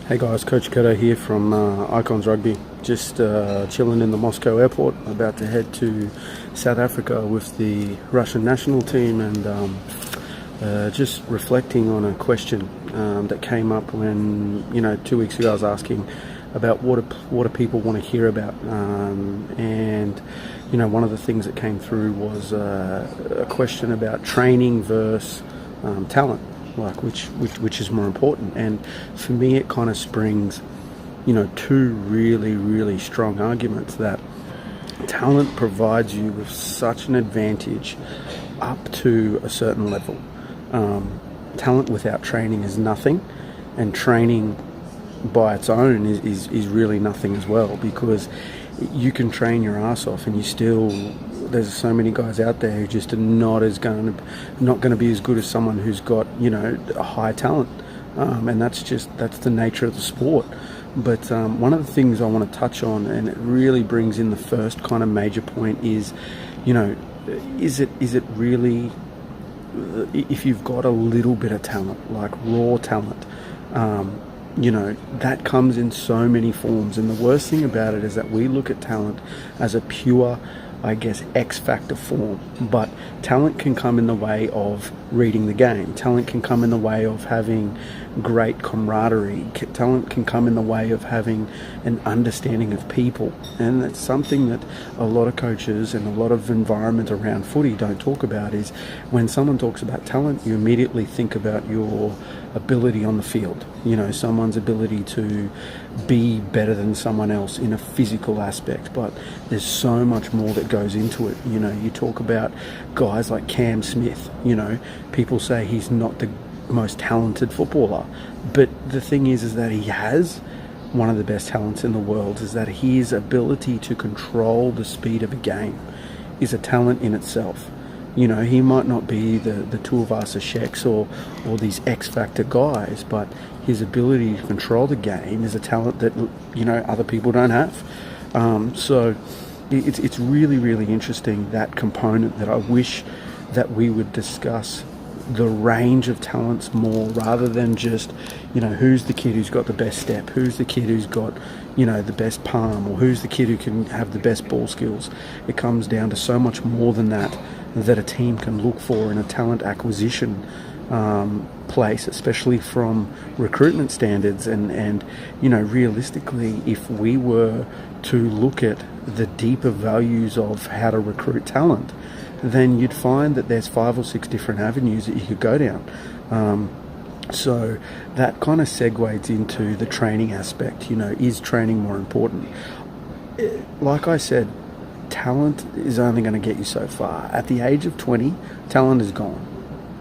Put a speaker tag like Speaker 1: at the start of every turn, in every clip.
Speaker 1: Hey guys, Coach Curto here from Icons Rugby. Just chilling in the Moscow airport, about to head to South Africa with the Russian national team, and just reflecting on a question that came up when 2 weeks ago I was asking about what do people want to hear about, and one of the things that came through was a question about training versus talent. Like which is more important. And for me it kind of springs two really strong arguments that talent provides you with such an advantage up to a certain level. Talent without training is nothing, and training by its own is really nothing as well, because you can train your ass off and you still, there's so many guys out there who just are not going to be as good as someone who's got a high talent, and that's the nature of the sport. But one of the things I want to touch on, and it really brings in the first kind of major point, is is it really, if you've got a little bit of talent, like raw talent, that comes in so many forms. And the worst thing about it is that we look at talent as a pure, I guess, X factor form. But talent can come in the way of reading the game. Talent can come in the way of having great camaraderie. Talent can come in the way of having an understanding of people. And that's something that a lot of coaches and a lot of environment around footy don't talk about. Is when someone talks about talent, you immediately think about your ability on the field, someone's ability to be better than someone else in a physical aspect. But there's so much more that goes into it. You talk about guys like Cam Smith. People say he's not the most talented footballer, but the thing is that he has one of the best talents in the world. Is that his ability to control the speed of a game is a talent in itself. He might not be the Tuivasa-Sheks or these X-Factor guys, but his ability to control the game is a talent that, other people don't have. So it's really interesting, that component, that I wish that we would discuss the range of talents more, rather than just, who's the kid who's got the best step, who's the kid who's got, the best palm, or who's the kid who can have the best ball skills. It comes down to so much more than that a team can look for in a talent acquisition place, especially from recruitment standards. And realistically, if we were to look at the deeper values of how to recruit talent, then you'd find that there's 5 or 6 different avenues that you could go down. So that kind of segues into the training aspect. Is training more important? Like I said, talent is only going to get you so far. At the age of 20, talent is gone.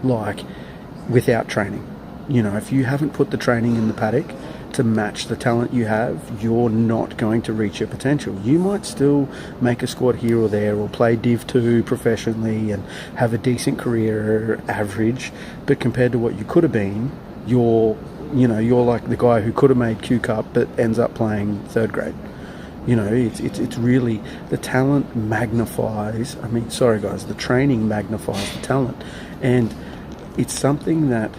Speaker 1: Like, without training. If you haven't put the training in the paddock to match the talent you have, you're not going to reach your potential. You might still make a squad here or there, or play Div 2 professionally and have a decent career average, but compared to what you could have been, you're like the guy who could have made Q Cup but ends up playing third grade. It's really, the talent magnifies, the training magnifies the talent. And it's something that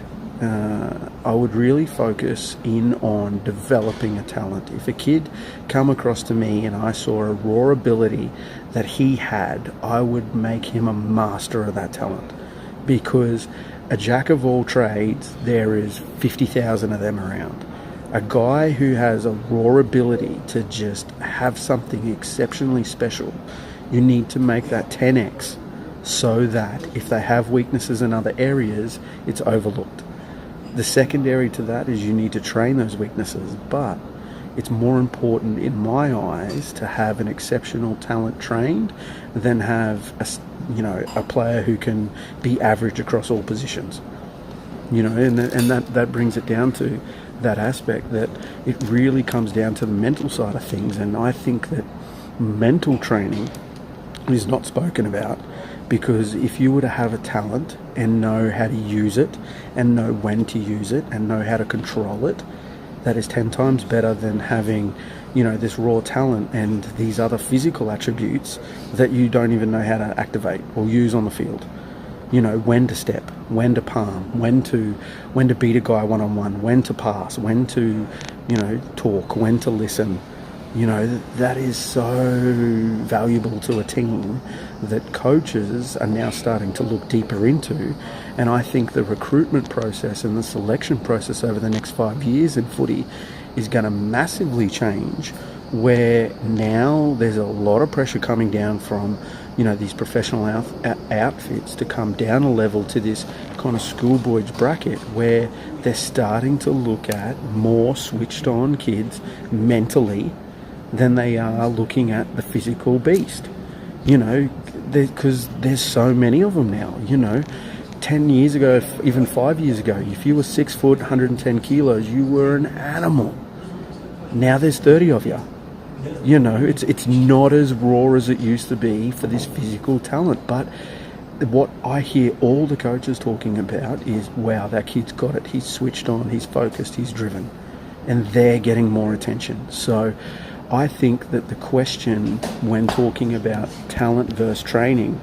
Speaker 1: I would really focus in on developing a talent. If a kid come across to me and I saw a raw ability that he had, I would make him a master of that talent. Because a jack of all trades, there is 50,000 of them around. A guy who has a raw ability to just have something exceptionally special, you need to make that 10x, so that if they have weaknesses in other areas, it's overlooked. The secondary to that is you need to train those weaknesses, but it's more important in my eyes to have an exceptional talent trained than have a player who can be average across all positions. And that brings it down to that aspect, that it really comes down to the mental side of things. And I think that mental training is not spoken about, because if you were to have a talent and know how to use it, and know when to use it, and know how to control it, that is 10 times better than having this raw talent and these other physical attributes that you don't even know how to activate or use on the field. You know, when to step, when to palm, when to beat a guy one-on-one, when to pass, when to, you know, talk, when to listen. You know, that is so valuable to a team that coaches are now starting to look deeper into. And I think the recruitment process and the selection process over the next 5 years in footy is going to massively change, where now there's a lot of pressure coming down from, you know, these professional outfits to come down a level to this kind of schoolboys bracket, where they're starting to look at more switched on kids mentally than they are looking at the physical beast. You know, because there's so many of them now. You know, 10 years ago, even 5 years ago, if you were 6 foot, 110 kilos, you were an animal. Now there's 30 of you. You know, it's not as raw as it used to be for this physical talent. But what I hear all the coaches talking about is, wow, that kid's got it. He's switched on, he's focused, he's driven. And they're getting more attention. So I think that the question when talking about talent versus training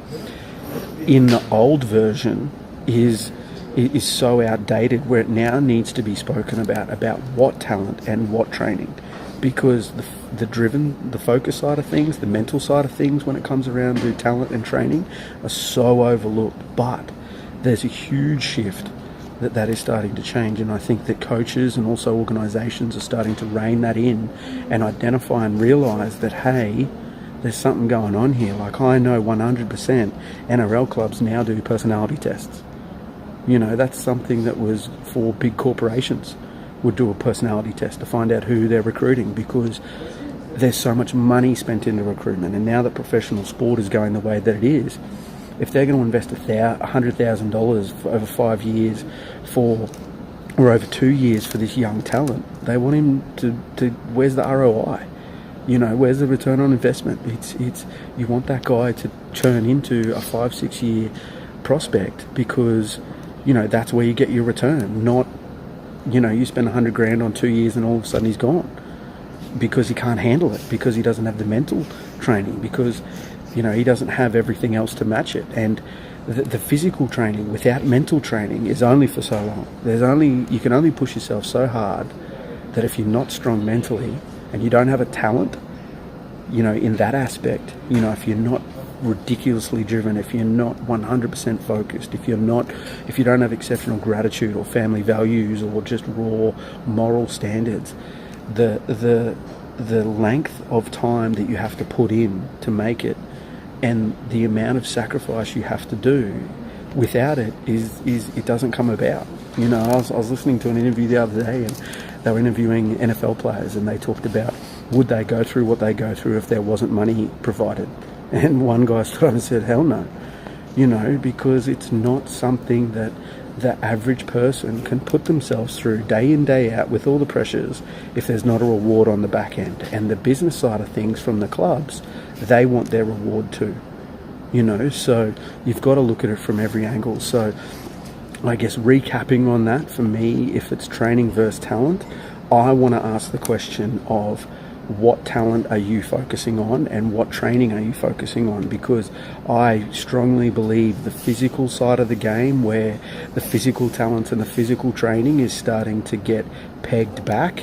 Speaker 1: in the old version is so outdated, where it now needs to be spoken about what talent and what training, because the focus side of things, the mental side of things when it comes around to talent and training are so overlooked. But there's a huge shift that is starting to change, and I think that coaches and also organisations are starting to rein that in and identify and realise that, hey, there's something going on here. Like, I know 100% NRL clubs now do personality tests. You know, that's something that was for big corporations, would do a personality test to find out who they're recruiting, because there's so much money spent into recruitment. And now that professional sport is going the way that it is, if they're going to invest $100,000 over 5 years or over 2 years for this young talent, they want him to where's the ROI? You know, where's the return on investment? It's you want that guy to turn into a 5-6 year prospect, because, you know, that's where you get your return. Not, you know, you spend $100,000 on 2 years and all of a sudden he's gone because he can't handle it, because he doesn't have the mental training, because, you know, he doesn't have everything else to match it. And the physical training without mental training is only for so long. You can only push yourself so hard that if you're not strong mentally and you don't have a talent, you know, in that aspect, you know, if you're not ridiculously driven, if you're not 100% focused, if you don't have exceptional gratitude or family values or just raw moral standards, the length of time that you have to put in to make it, and the amount of sacrifice you have to do without it is it doesn't come about. You know, I was listening to an interview the other day, and they were interviewing NFL players, and they talked about, would they go through what they go through if there wasn't money provided? And one guy stood up and said, hell no. You know, because it's not something that the average person can put themselves through day in, day out with all the pressures if there's not a reward on the back end. And the business side of things from the clubs, they want their reward too. You know, so you've got to look at it from every angle. So I guess recapping on that, for me, if it's training versus talent, I want to ask the question of, what talent are you focusing on and what training are you focusing on? Because I strongly believe the physical side of the game, where the physical talent and the physical training is starting to get pegged back,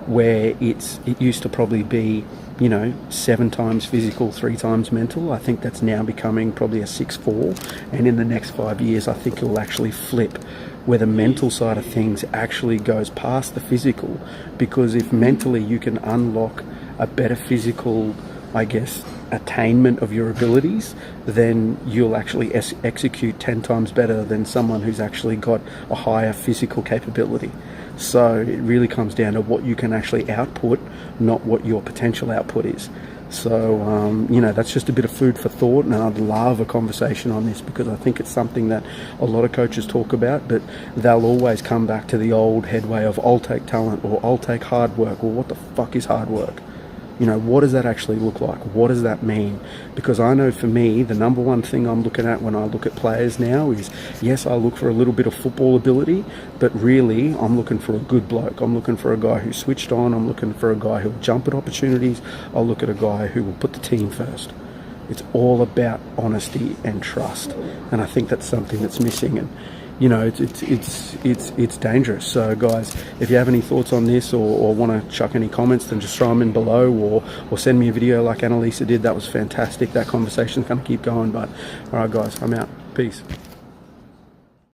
Speaker 1: where it used to probably be, you know, 7 times physical, 3 times mental. I think that's now becoming probably a 6-4, and in the next 5 years I think it will actually flip, where the mental side of things actually goes past the physical. Because if mentally you can unlock a better physical, I guess, attainment of your abilities, then you'll actually execute 10 times better than someone who's actually got a higher physical capability. So it really comes down to what you can actually output, not what your potential output is. So, you know, that's just a bit of food for thought, and I'd love a conversation on this, because I think it's something that a lot of coaches talk about, but they'll always come back to the old headway of, I'll take talent, or I'll take hard work, or what the fuck is hard work? You know, what does that actually look like? What does that mean? Because I know for me, the number one thing I'm looking at when I look at players now is, yes, I look for a little bit of football ability, but really I'm looking for a good bloke. I'm looking for a guy who's switched on. I'm looking for a guy who'll jump at opportunities. I'll look at a guy who will put the team first. It's all about honesty and trust, and I think that's something that's missing. And you know, it's dangerous. So guys, if you have any thoughts on this, or want to chuck any comments, then just throw them in below, or send me a video like Annalisa did. That was fantastic. That conversation's going to keep going. But all right guys, I'm out. Peace.